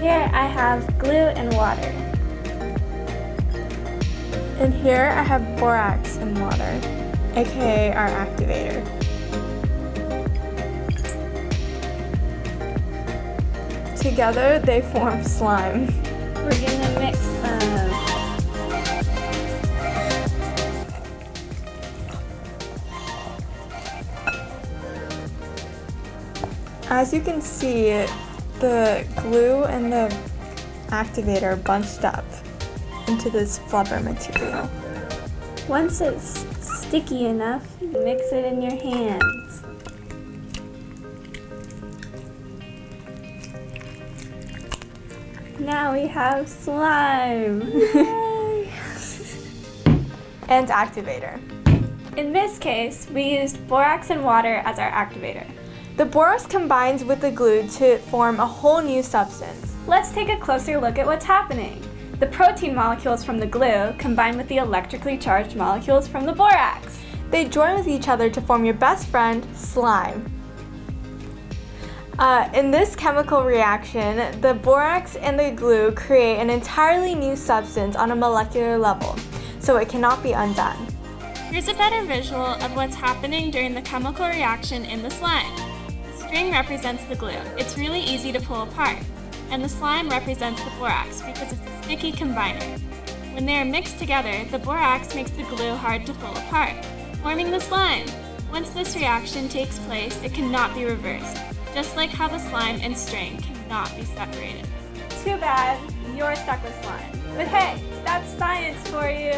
Here I have glue and water. And here I have borax and water, aka our activator. Together they form slime. We're gonna mix them. As you can see, the glue and the activator are bunched up into this flubber material. Once it's sticky enough, mix it in your hands. Now we have slime. And activator. In this case, we used borax and water as our activator. The borax combines with the glue to form a whole new substance. Let's take a closer look at what's happening. The protein molecules from the glue combine with the electrically charged molecules from the borax. They join with each other to form your best friend, slime. In this chemical reaction, the borax and the glue create an entirely new substance on a molecular level, so it cannot be undone. Here's a better visual of what's happening during the chemical reaction in the slime. The string represents the glue. It's really easy to pull apart. And the slime represents the borax because it's a sticky combiner. When they are mixed together, the borax makes the glue hard to pull apart, forming the slime. Once this reaction takes place, it cannot be reversed, just like how the slime and string cannot be separated. Too bad you're stuck with slime. But hey, that's science for you.